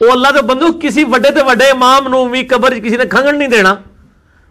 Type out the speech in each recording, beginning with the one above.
ਉਹ ਅੱਲਾ ਦੇ ਬੰਦੋ ਕਿਸੇ ਵੱਡੇ ਤੇ ਵੱਡੇ ਇਮਾਮ ਨੂੰ ਵੀ ਕਬਰ 'ਚ ਕਿਸੇ ਨੇ ਖੰਗਣ ਨਹੀਂ ਦੇਣਾ,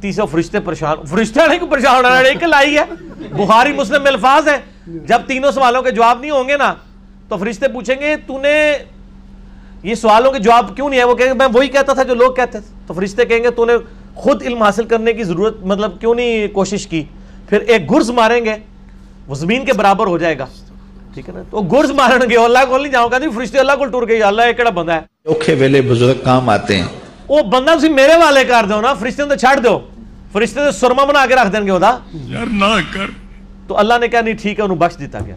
تیسرے فرشتے پریشان، فرشتے نہیں کو پریشان ہونا، ایک لائی ہے، بخاری مسلم میں الفاظ ہے، جب تینوں سوالوں کے جواب نہیں ہوں گے نا تو فرشتے پوچھیں گے تو نے یہ سوالوں کے جواب کیوں نہیں ہے؟ وہ کہیں گے میں وہی کہتا تھا جو لوگ کہتے تھے. تو فرشتے کہیں گے تو نے خود علم حاصل کرنے کی ضرورت مطلب کیوں نہیں کوشش کی؟ پھر ایک گرز ماریں گے وہ زمین کے برابر ہو جائے گا، ٹھیک ہے نا؟ تو گرز مارن گے، اللہ کو نہیں جاؤں گا، نہیں فرشتے اللہ کو ٹور گئے، اللہ ایک بندہ ہے اوکھے ویلے بزرگ کام آتے ہیں، وہ بندہ تسی میرے والے کر دو نا، فرشتے تو چھڑ دو، فرشتے تو سرما بنا کے رکھ دیں گے ہوتا یار نہ کر. تو اللہ نے کہا نہیں ٹھیک ہے، انہوں بخش دیتا گیا.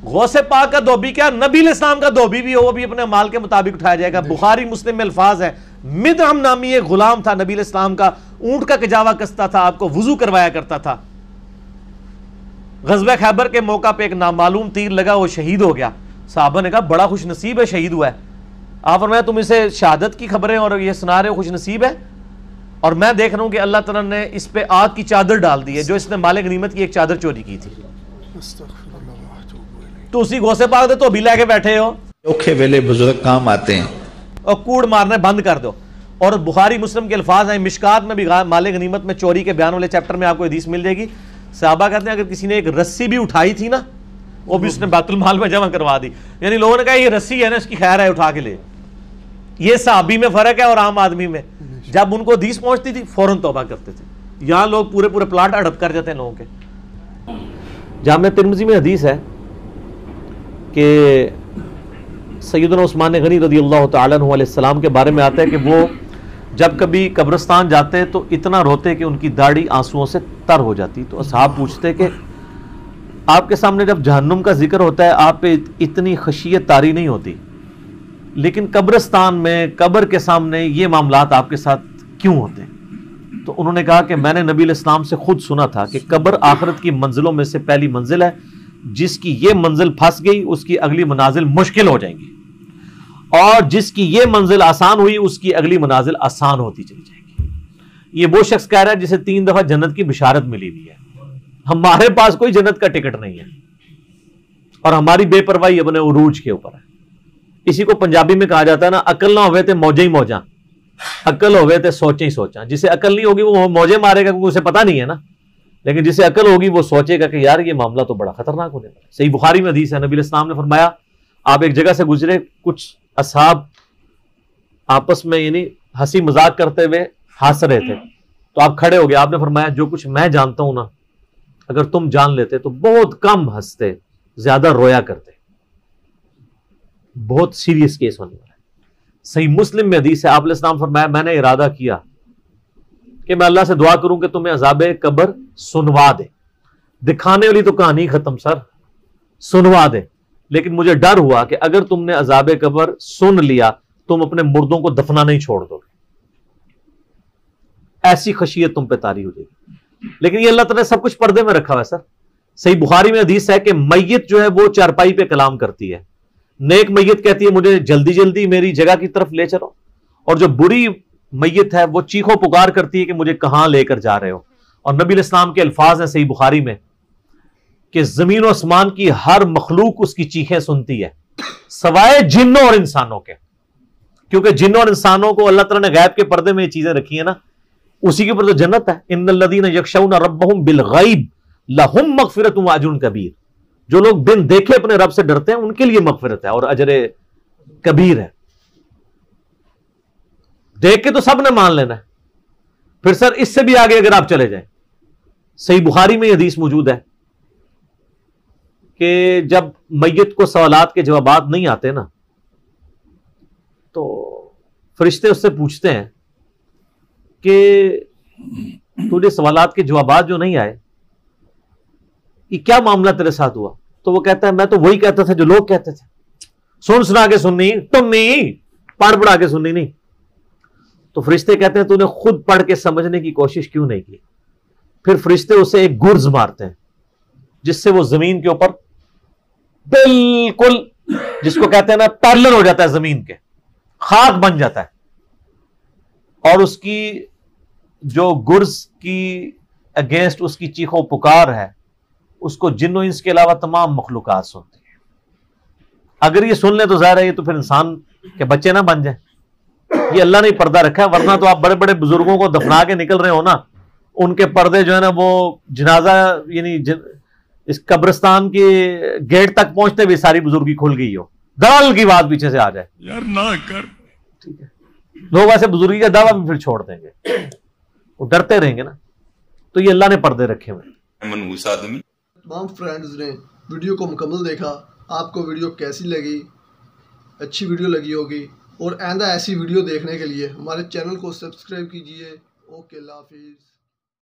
غوث پاک کا دھوبی کیا نبی علیہ السلام کا دھوبی بھی ہو وہ بھی اپنے مال کے مطابق اٹھایا جائے گا. بخاری مسلم میں الفاظ ہے، مدہم نامی ایک غلام تھا نبی علیہ السلام کا، اونٹ کا کجاوا کستا تھا، آپ کو وضو کروایا کرتا تھا. غزوہ خیبر کے موقع پہ ایک نامعلوم تیر لگا، وہ شہید ہو گیا. صحابہ نے کہا بڑا خوش نصیب ہے شہید ہوا ہے. آپ فرمایا تم اسے شہادت کی خبریں اور یہ سنا رہے ہو، خوش نصیب ہے؟ اور میں دیکھ رہا ہوں کہ اللہ تعالیٰ نے اس پہ آگ کی چادر ڈال دی ہے جو اس نے مال غنیمت کی ایک چادر چوری کی تھی. تو اسی غوث پاک دے تو بھی لے کے بیٹھے ہو، اوکھے ویلے بزرگ کام آتے ہیں، اور کوڑ مارنے بند کر دو. اور بخاری مسلم کے الفاظ ہیں، مشکات میں بھی مال غنیمت میں چوری کے بیان والے چیپٹر میں آپ کو حدیث مل جائے گی. صحابہ کہتے ہیں اگر کسی نے ایک رسی بھی اٹھائی تھی نا وہ بھی اس نے بیت المال میں جمع کروا دی. یعنی لوگوں نے کہا یہ رسی ہے نا اس کی خیر ہے اٹھا کے لے. یہ صحابی میں فرق ہے اور عام آدمی میں. جب ان کو حدیث پہنچتی تھی فوراً توبہ کرتے تھے. یہاں لوگ پورے پورے پلاٹ ہڑپ کر جاتے ہیں لوگوں کے. جامع ترمذی میں حدیث ہے کہ سیدنا عثمان غنی رضی اللہ تعالیٰ عنہ علیہ السلام کے بارے میں آتا ہے کہ وہ جب کبھی قبرستان جاتے تو اتنا روتے کہ ان کی داڑھی آنسوؤں سے تر ہو جاتی. تو اصحاب پوچھتے کہ آپ کے سامنے جب جہنم کا ذکر ہوتا ہے آپ پہ اتنی خشیت طاری نہیں ہوتی، لیکن قبرستان میں قبر کے سامنے یہ معاملات آپ کے ساتھ کیوں ہوتے ہیں؟ تو انہوں نے کہا کہ میں نے نبی علیہ السلام سے خود سنا تھا کہ قبر آخرت کی منزلوں میں سے پہلی منزل ہے، جس کی یہ منزل پھنس گئی اس کی اگلی منازل مشکل ہو جائیں گی، اور جس کی یہ منزل آسان ہوئی اس کی اگلی منازل آسان ہوتی چلی جائے گی. یہ وہ شخص کہہ رہا ہے جسے 3 دفعہ جنت کی بشارت ملی ہوئی ہے. ہمارے پاس کوئی جنت کا ٹکٹ نہیں ہے اور ہماری بے پرواہی اپنے عروج کے اوپر ہے. اسی کو پنجابی میں کہا جاتا ہے نا، عقل نہ ہوئے تے موجیں ہی موجاں، عقل ہوئے تے سوچیں ہی سوچاں. جسے عقل نہیں ہوگی وہ موجیں مارے گا کیونکہ اسے پتہ نہیں ہے نا، لیکن جسے عقل ہوگی وہ سوچے گا کہ یار یہ معاملہ تو بڑا خطرناک ہونے والا ہے. صحیح بخاری میں حدیث ہے، نبی علیہ السلام نے فرمایا آپ ایک جگہ سے گزرے، کچھ اصحاب آپس میں یعنی ہنسی مذاق کرتے ہوئے ہنس رہے تھے، تو آپ کھڑے ہو گئے. آپ نے فرمایا جو کچھ میں جانتا ہوں نا اگر تم جان لیتے تو بہت کم ہنستے، زیادہ رویا کرتے. بہت سیریس کیس ہونے والا ہے. صحیح مسلم میں حدیث ہے، آپ علیہ السلام فرمایا میں نے ارادہ کیا کہ میں اللہ سے دعا کروں کہ تمہیں عذاب قبر سنوا دے. دکھانے والی تو کہانی ختم سر، سنوا دے. لیکن مجھے ڈر ہوا کہ اگر تم نے عذاب قبر سن لیا تم اپنے مردوں کو دفنا نہیں چھوڑ دو گے، ایسی خشیت تم پہ طاری ہو جائے گی. لیکن یہ اللہ تعالیٰ نے سب کچھ پردے میں رکھا ہوا ہے سر. صحیح بخاری میں حدیث ہے کہ میت جو ہے وہ چارپائی پہ کلام کرتی ہے. نیک میت کہتی ہے مجھے جلدی جلدی میری جگہ کی طرف لے چلو، اور جو بری میت ہے وہ چیخو پکار کرتی ہے کہ مجھے کہاں لے کر جا رہے ہو. اور نبی علیہ السلام کے الفاظ ہیں صحیح بخاری میں کہ زمین و آسمان کی ہر مخلوق اس کی چیخیں سنتی ہے سوائے جنوں اور انسانوں کے، کیونکہ جنوں اور انسانوں کو اللہ تعالیٰ نے غیب کے پردے میں یہ چیزیں رکھی ہیں نا، اسی کے اوپر تو جنت ہے. ان الذین یخشون ربہم بالغیب لہم مغفرۃ واجر کبیر. جو لوگ بن دیکھے اپنے رب سے ڈرتے ہیں ان کے لیے مغفرت ہے اور اجر کبیر ہے. دیکھ کے تو سب نے مان لینا ہے. پھر سر اس سے بھی آگے اگر آپ چلے جائیں، صحیح بخاری میں یہ حدیث موجود ہے کہ جب میت کو سوالات کے جوابات نہیں آتے نا تو فرشتے اس سے پوچھتے ہیں کہ تجھے سوالات کے جوابات جو نہیں آئے یہ کیا معاملہ تیرے ساتھ ہوا؟ تو وہ کہتا ہے میں تو وہی کہتا تھا جو لوگ کہتے تھے، سن سنا کے سننی تم نہیں، پڑھ پڑھا کے سننی نہیں. تو فرشتے کہتے ہیں تو نے خود پڑھ کے سمجھنے کی کوشش کیوں نہیں کی؟ پھر فرشتے اسے ایک گرز مارتے ہیں جس سے وہ زمین کے اوپر بالکل جس کو کہتے ہیں نا پیرلل ہو جاتا ہے، زمین کے خاک بن جاتا ہے. اور اس کی جو گرز کی اگینسٹ اس کی چیخو پکار ہے اس کو جن و انس کے علاوہ تمام مخلوقات سنتی ہیں. اگر یہ سن لیں تو ظاہر ہے یہ تو پھر انسان کے بچے نہ بن جائیں. یہ اللہ نے پردہ رکھا ہے، ورنہ تو آپ بڑے بڑے بزرگوں کو دفنا کے نکل رہے ہو نا، ان کے پردے جو ہے نا وہ جنازہ یعنی اس قبرستان کے گیٹ تک پہنچتے بھی ساری بزرگی کھل گئی ہو، دلال کی بات پیچھے سے آ جائے یار نہ کر، ٹھیک ہے، لوگ ایسے بزرگی کا دعویٰ بھی پھر چھوڑ دیں گے، وہ ڈرتے رہیں گے نا، تو یہ اللہ نے پردے رکھے ہوئے۔ تمام فرینڈز نے ویڈیو کو مکمل دیکھا، آپ کو ویڈیو کیسی لگی؟ اچھی ویڈیو لگی ہوگی، اور آئندہ ایسی ویڈیو دیکھنے کے لیے ہمارے چینل کو سبسکرائب کیجئے۔ اوکے، اللہ حافظ۔